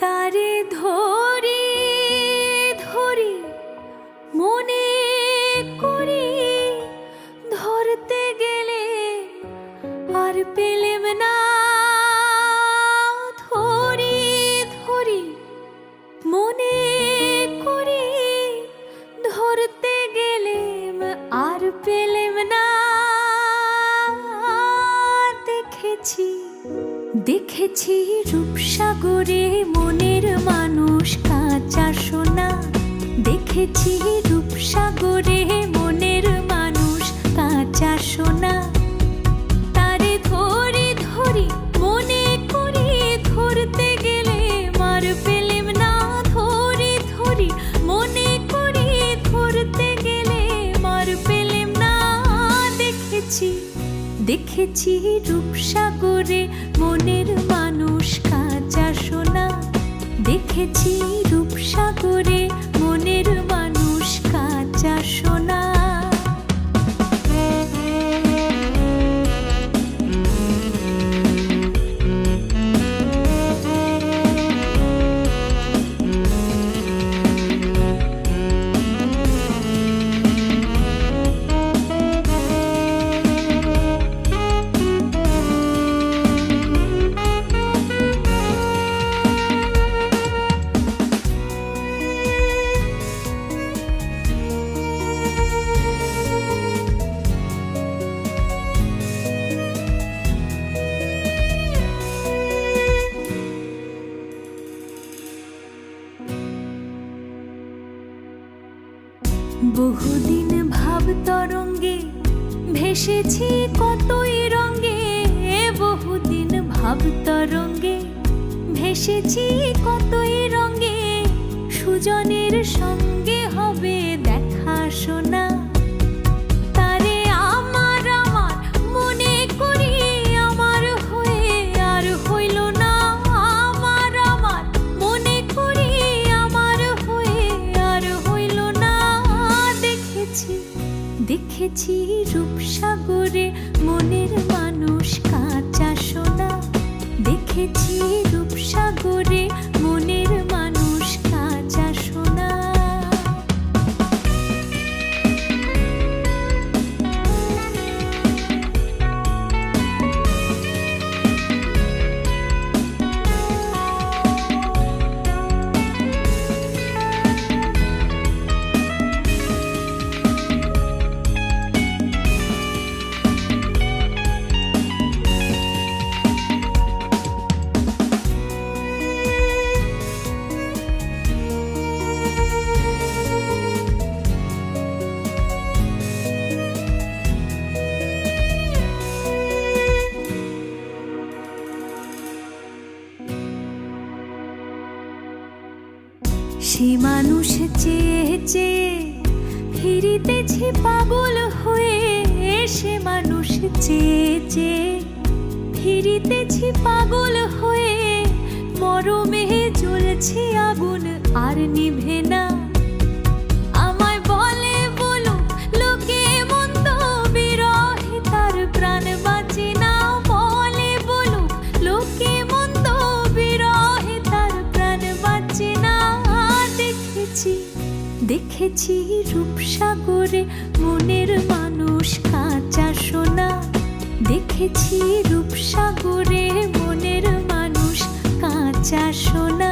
তারে ধরি ধরি মনে করি, ধরতে গেলে আর পেলেম না। ধরি ধরি মনে করি, ধরতে গেলেম আর পেলেম না। দেখেছি দেখেছি রূপসাগরে মনের মানুষ কাঁচা সোনা। দেখেছি রূপসাগরে মনের মানুষ কাঁচা সোনা। তারে ধরি ধরি মনে করি, ধরতে গেলে মার পেলেম না। ধরি ধরি মনে করি, ধরতে গেলে মার পেলেম না। দেখেছি দেখেছি রূপসাগরে মনের মানুষ কাঁচা সোনা। দেখেছি রূপসাগরে মনের মানুষ কাঁচা সোনা। বহুদিন ভাব তরঙ্গে ভেসেছি কতই রঙ্গে। বহুদিন ভাব তরঙ্গে ভেসেছি কতই রঙ্গে। সুজনের সঙ্গে হবে দেখা শোনা। তারে আমার আমার মনে করি, আমার হয়ে আর হইল না। আমার আমার মনে করি, আমার হয়ে আর হইল না। দেখেছি দেখেছি রূপসাগরে মনের মানুষ কাঁচা সোনা। দেখেছি রূপসাগরে মনের মানুষ কাঁচা সোনা। সে মানুষ চেয়ে চেয়ে ফিরিতেছি পাগল হয়ে। সে মানুষ চেয়ে চেয়ে ফিরিতেছি পাগল হয়ে। মরমে জ্বলছি আগুন আর নিভে না। আমায় বলে বলো লোকে মন্দ, বিরহে তার প্রাণ বাঁচে না। বলে বলো লোকে মন্দ, বিরহে তার প্রাণ বাঁচে না। দেখেছি দেখেছি রূপসাগরে মনের মানুষ কাঁচা সোনা। দেখেছি রূপসাগরে মনের মানুষ কাঁচা সোনা।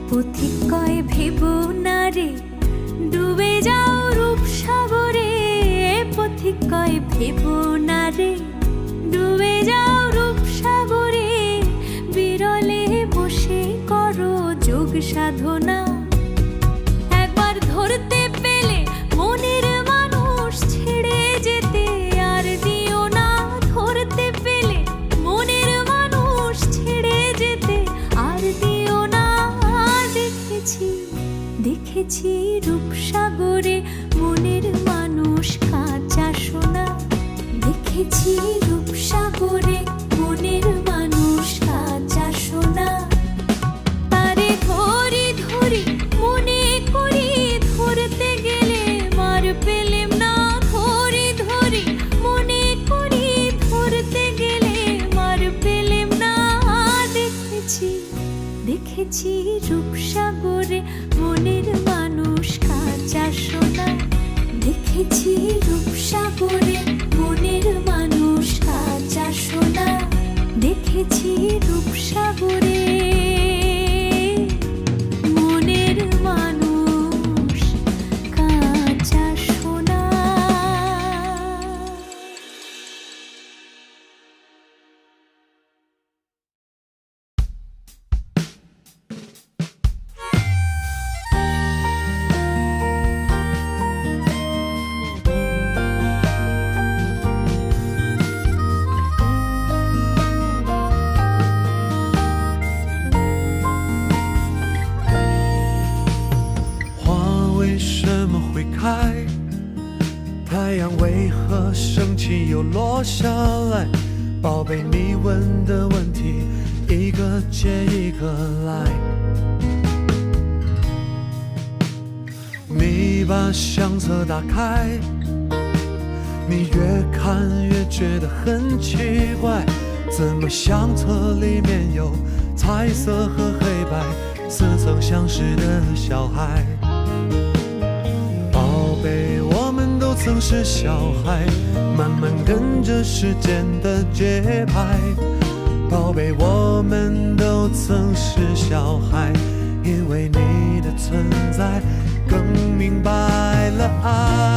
পথিক কয় ভেবো না রে, ডুবে যাও রূপসাগরে। পথিক কয় ভেবো না রে, ডুবে যাও রূপসাগরে। বিরলে সাধনা। একবার ধরতে পেলে মনের মানুষ ছেড়ে যেতে আর দিও না। ধরতে পেলে মনের মানুষ ছেড়ে যেতে আর দিও না। দেখেছি দেখেছি রূপসাগরে মনের মানুষ কাঁচা সোনা। দেখেছি রূপসাগরে মনের মানুষ কাঁচা সোনা। তারে ধরি ধরি মনে করি ধরতে গেলে মার পেলেম না। ধরি ধরি মনে করি ধরতে গেলে মার পেলেম না। দেখেছি দেখেছি রূপসাগরে মনের মানুষ কাঁচা সোনা। দেখেছি রূপসাগরে মনের মানুষ কাঁচা সোনা। দেখেছি রূপসাগরে মনের মানুষ কাঁচা সোনা।太阳为何升起又落下来？宝贝，你问的问题一个接一个来。你把相册打开，你越看越觉得很奇怪，怎么相册里面有彩色和黑白，似曾相识的小孩？宝贝，我们都曾是小孩，慢慢跟着时间的节拍。宝贝，我们都曾是小孩，因为你的存在，更明白了爱。